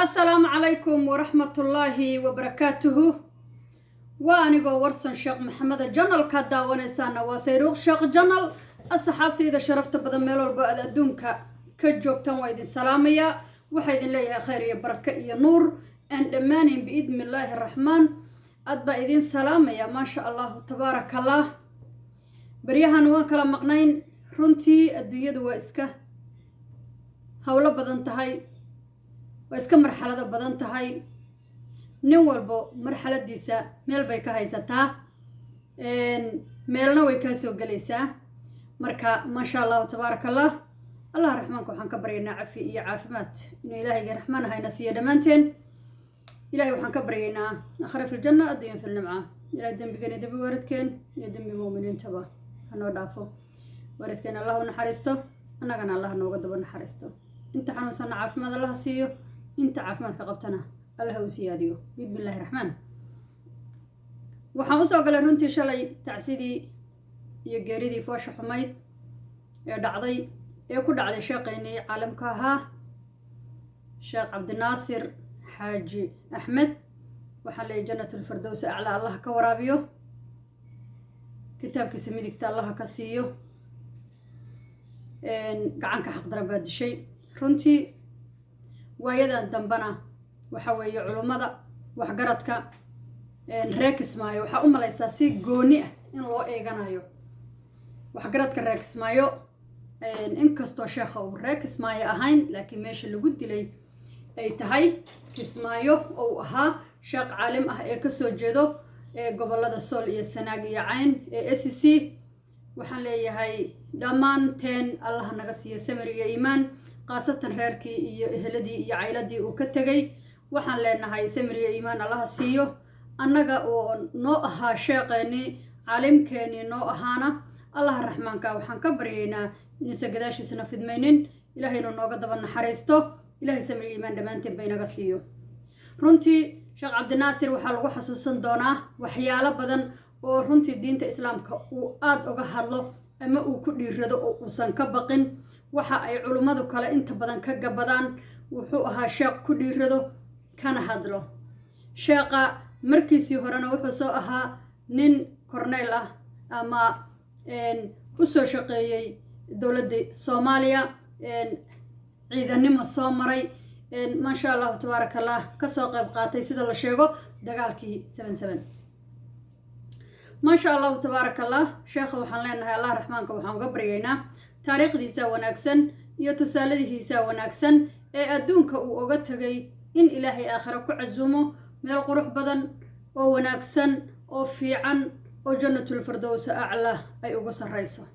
السلام عليكم ورحمة الله وبركاته. وأنا ورسن شيخ محمد الجنال كدا ونسانا وسيروق شيخ جنال الصحابتي إذا شرفت بدن ميلو البعد الدنك كجوبتان وايد السلامية وحيد الله خير يا بركة يا نور أن دماني بإذن الله الرحمن أدبا إذن سلامية ما شاء الله تبارك الله بريها نوان كلا مقنين رنتي الدنيا دوا إسكا هولا بدن تهي وإسكا مرحلة بدن تهي نوالبو مرحلة ديسا ميل باي كهيساتا ميلنا ويكاسو قليسا مركا ما شاء الله تبارك الله الله رحمنك وحن كبرينا عافية عافمات إنه إلهي رحمن هاي نسيه دمانتين إلهي وحن كبرينا آخر في الجنة الدين في النمعة إلهي الدين بقني دبي وردكين يدين بمؤمنين تبا هنو دافو وردكين الله نحرسته أنا كان الله نوقد ونحرسته انت حنوسنا عافمات الله سيو انت عافمات كقبتنا الله وسياديو بسم الله الرحمن waxaan u soo galay runtii shalay tacsidii iyo geeridii foosha xumayd ee dhacday ee ku dhacday sheeqeynii caalamka ahaa sheekh cabdinaasir xaaji axmed waxaan leeyahay jannatul firdaws acla allah ka waraabiyo kitaabkiisa midigta allah ka siiyo gacanka xaqdara baa dishay runtii waayadan dambana waxa weeye culimada waxgaradka reekismaayo waxa u malaysaa si gooni ah in loo eeganayo waxgaradka reekismaayo inkastoo sheekha uu reekismaayo ahayn laakiin meesha lagu dilay ay tahay kismaayo oo ahaa sheekh caalim ah ee kasoo jeedo gobolada sool iyo sanaag iyo cayn ee SCC waxaan leeyahay dhammaanteen allah naga siiyo samir iyo iimaan qaasatan reerkii iyo eheladii iyo cailadii uu ka tegay waxaan leenahay samir iyo iimaan allah siiyo annaga oo noo ahaa sheeqeeni caalimkeeni noo ahaana allah raxmaanka waxaan ka baryaynaa inaysan gadaashiisana fidmaynin ilaahayna nooga daba naxariisto ilaahay samir iyo iimaan dhammaanteen bay naga siiyo runtii sheekh cabdinaasir waxaa lagu xasuusan doonaa waxyaalo badan oo runtii diinta islaamka uu aad uga hadlo ama uu ku dhiirado oo uusan ka baqin waxa ay culimmadu kale inta badan ka gabadaan wuxuu ahaa sheekh ku dhiirado kana hadlo sheekha markiisii horena wuxuu soo ahaa nin korneyl ah ama u soo shaqeeyey dowladda Soomaaliya ciidanimo soo maray ma sha Allah tabaaraka Allah ka soo qayb qaatay sida la sheego dagaalkii 77 ما شاء الله تبارك الله شيخ وحن لنا الله رحمنك وحن قبرينا تاريخ دي سا وناكسن يتسالده سا وناكسن أدونك وقتغي إن إلهي آخر كعزومه من القروح بدن وناكسن وفي عن وجنة الفردوس أعلى أي أقصر رئيسه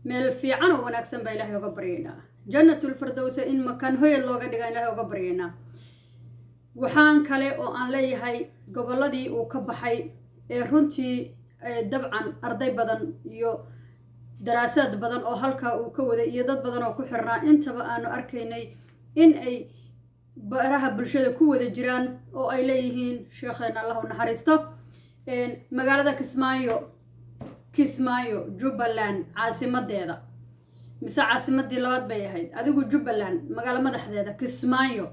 من في عن وناكسن بإلهي وقبرينا جنة الفردوس إن مكان هو اللوغة دي إلهي وقبرينا وحان كالي وأن لي هاي قبل دي وكبحي runtii dabcan arday badan iyo daraasaad badan oo halka uu ka waday iyo dad badan oo ku xirnaa intaba aanu arkaynay in ay baraha bulshada ku wada jiraan oo ay leeyihiin sheekheena Allah u naxariisto magaalada Kismaayo Jubbaland caasimadeeda mise caasimadii labaad bay ahayd adigu Jubbaland magaalo madaxdeeda Kismaayo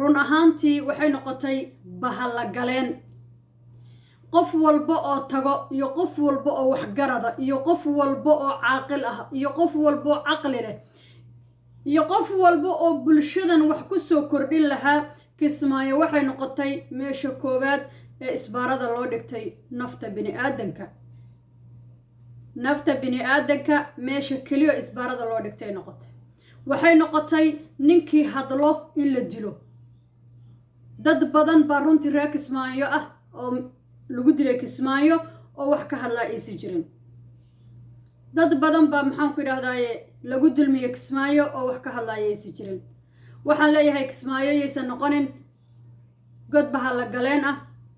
run ahaantii waxay noqotay bahalla galeen qof walba oo tago iyo qof walba oo wax garada iyo qof walba oo caaqil ah iyo qof walba oo aqli leh iyo qof walba oo bulshadan wax ku soo kordhin lahaa Kismaayo waxay noqotay meesha koobaad ee isbaarada loo dhigtay nafta bini aadanka meesha kaliya isbaarada loo dhigtay noqotay waxay noqotay ninkii hadlo in la dilo dad badan baa runtii reer Kismaayo ah oo lagu dilay Kismaayo oo wax ka hadlaa aysan jirin dad badan baa maxaan ku yiraahdaaye lagu dulmiyay Kismaayo oo wax ka hadlaa aysan jirin waxaan leeyahay Kismaayo aysan noqonin god bahalla galeen ah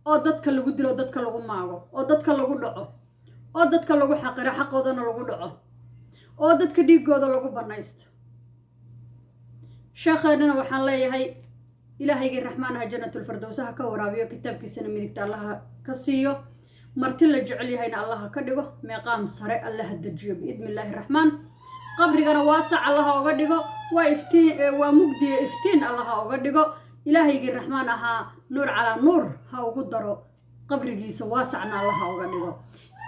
oo dadka lagu dilo dadka lagu maago oo dadka lagu dhaco oo dadka lagu xaqiro xaqoodana lagu dhaco oo dadka dhiigooda lagu banaysto sheekheena waxaan leeyahay إلهي الرحمن جنة الفردوس هكا ورابيو كتاب كيسنا ميدكت الله كسيو مرتل جعلي هين الله كدغو مقام سري الله الدجيو بإذن الله الرحمن قبرنا واسع الله وقدغو ومجدي إفتين الله أقدقه إلهي الرحمن أها نور على نور ها وقدره قبرجي سواسعنا الله أقدقه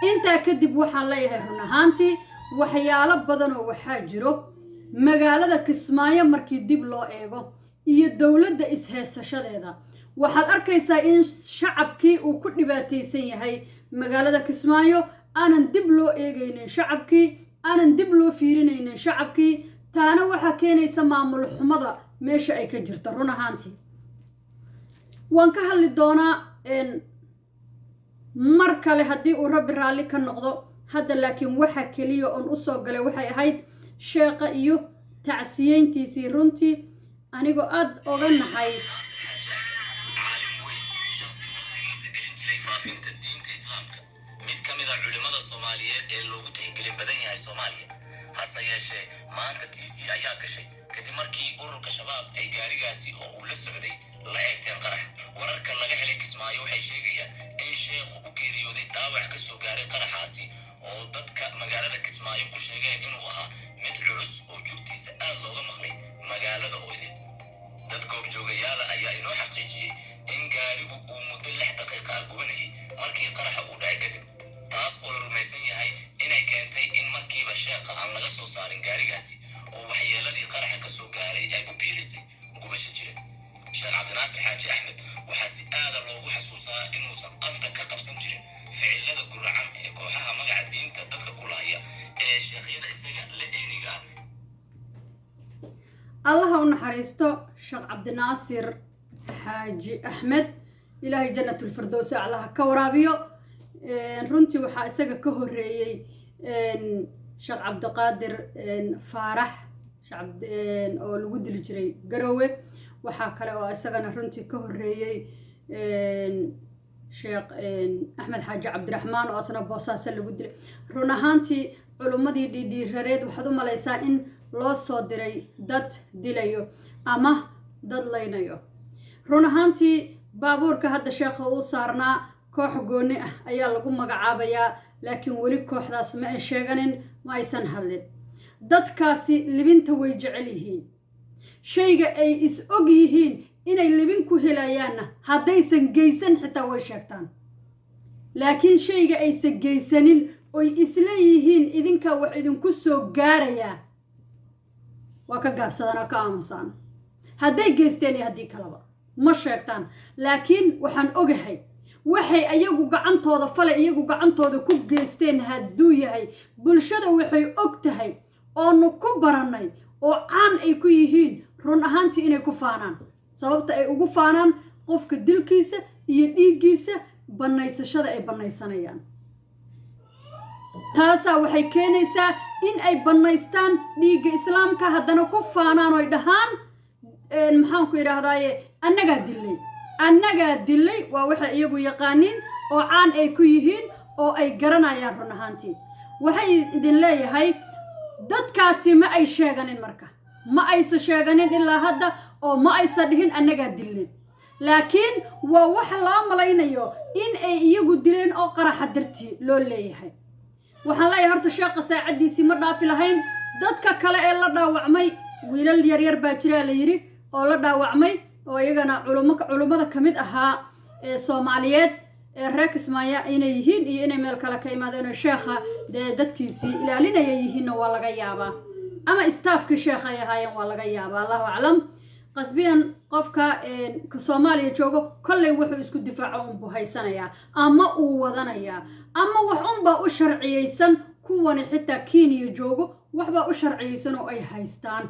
أنت كدب وحن ليه هرنهانتي وحيالة بدنه وحاجره مقالة كسماية مركي دب لو إيغو إيه الدولة دا إسهاس شديدة waxaad arkaysaa in shacabkii uu ku dhibaataysan yahay magaalada Kismaayo aanan dib loo eegaynin shacabkii aanan dib loo fiirinaynin shacabkii taana waxa keenaysa maamul xumada meesha ay ka jirto run ahaantii waan ka hadli doonaa mar kale haddii uu rabbi raalli ka noqdo hadda laakiin waxa kaliya oon u soo galay waxay ahayd sheeqa iyo tacsiyeyntiisii runtii anigoo aad oga nahay faafinta diinta islaamka mid ka mid ah culimada Soomaaliyeed ee loogu tixgelin badan yahay Soomaaliya hase yeeshee maanta TC ayaa gashay kadib markii ururka shabaab ay gaarigaasi oo uu la socday la eegteen qarax wararka laga helay Kismaayo waxay sheegayaan in sheekhu u geeriyooday dhaawac ka soo gaaray qaraxaasi oo dadka magaalada Kismaayo ku sheegeen inuu ahaa mid culus oo jugtiisa aad looga maqlay magaalada oo idin dad goobjoogayaal ayaa inoo xaqiijiyay in gaarigu uu muddo 6 daqiiqo ah gubanayay markii qaraxa uu dhacay kadib taas oo la rumaysan yahay inay keentay in markiiba sheekha aan laga soo saarin gaarigaasi oo waxyeeladii qaraxa ka soo gaaray ay ku biirisay gubasho jira sheekh cabdinaasir xaaji axmed waxaa si aada loogu xasuustaa inuusan afka ka qabsan jirin ficilada guracan ee kooxaha magaca diinta dadka ku lahaya ee sheekhyada isaga la eeniga ah الله ونحرسته شيخ عبد الناصر حاج أحمد إلهي جنة الفردوس علىها كورابيو رنتي وحا إساقا كهوريي شيخ عبد القادر فارح شيخ عبد أو الود الجري قروي وحا كلا إساقا رنتي كهوريي شيخ أحمد حاج عبد الرحمن وأصنا بوساسة الود رونهانتي علومدي دي ريد وحدو ملايسا إن loo soo diray dad dilayo ama dad laynayo run ahaantii baabuurka hadda sheekha uu saarnaa koox gooni ah ayaa lagu magacaabayaa laakiin weli kooxdaas ma ay sheeganin ma aysan hadlin dadkaasi libinta way jecel yihiin shayga ay is og yihiin inay libin ku helayaanna haddaysan geysan xitaa way sheegtaan laakiin shayga aysan geysanin oy isla yihiin idinka wax idinku soo gaarayaa وكا قابسدانا كامسان هاداي جيستيني هادي كلابا ما شيغتان لكن waxaan ogahay waxay ayagu gacantooda fale iyagu gacantooda ku geysteen haduu yahay bulshada waxay og tahay oo nu ku baranay oo caan ay ku yihiin run ahaantii inay ku faanaan sababta ay ugu faanaan qofka dilkiisa iyo dhiigiisa banaysashada ay banaysanayaan taasa waxay keenaysaa in ay banaystaan dhiigga islaamka haddana ku faanaan oo dhahaan maxaan ku yiraahdaaye annaga dilay waa waxa iyagu yaqaaniin oo caan ay ku yihiin oo ay garanayaan run ahaantii waxay idin leeyahay dadkaasi ma ay sheeganin marka ma aysa sheeganin ilaa hadda oo ma aysa dhihin annaga dilay laakiin waa wax loo malaynayo in ay iyagu dileen oo qaraxa dartii loo leeyahay waxaan leeyahay horta sheekha saacadiisii ma dhaafi lahayn dadka kale ee la dhaawacmay wiilal yaryar baa jira la yiri oo la dhaawacmay oo iyagana culumada kamid ahaa ee Soomaaliyeed ee reer Kismaayo inay yihiin iyo inay meel kale ka imaadeen sheekha dadkiisii ilaalinaya yihiin waa laga yaabaa ama staafka sheekha ay ahaayeen waa laga yaabaa Allahu a'lam qasbiyan qofka Soomaaliya joogo kolley wuxuu isku difaaco un buhaysanaya ama uu wadanaya ama wax un ba u sharciyeysan kuwan xitaa Kenya joogo waxba u sharciyeysan oo ay haystaan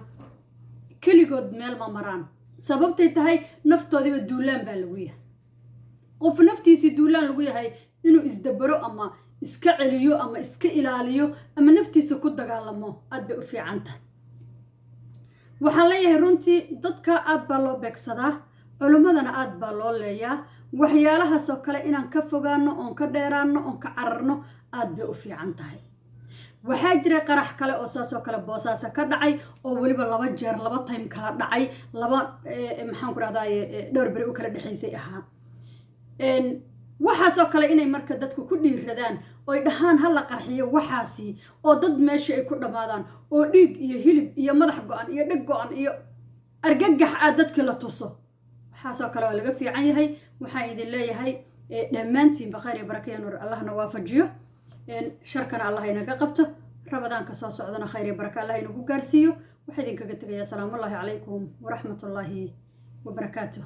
kaligood meel ma maraan sababtay tahay naftoodiba duulaan baa lagu yahay qof naftiisi duulaan lagu yahay inuu isdabaro ama iska celiyo ama iska ilaaliyo ama naftiisa ku dagaalamo aad bay u fiican tahay waxaan leeyahay runtii dadka aad baa loo beegsadaa culumadana aad baa loo leeyaa waxyaalahaas oo kale inaan ka fogaano oon ka dheeraano oon ka cararno aad bay u fiican tahay waxaa jira qarax kale oo saasoo kale boosaasa ka dhacay oo weliba 2 jeer 2 time kala dhacay 2 maxaan ku raadaaye dhowr bari u kala dhaxaysay ahaa waxaasoo kale inay marka dadku ku dhiiradaan oy dhahaan ha la qarxiyo waxaasi oo dad meesha ay ku dhammaadaan oo dhiig iyo hilib iyo madax go-an iyo dheg go-an iyo argagax aad dadka la tuso waxaasoo kale waa laga fiican yahay waxaan idin leeyahay dhammaantiinba khayr iyo baraka iyo nuur allahna waafajiyo sharkana allah inaga qabto rabadaanka soo socdana khayr iyo baraka allah inagu gaarsiiyo waxaa idinkaga tegayaa salaamullaahi calaykum waraxmatullaahi wabarakaatuh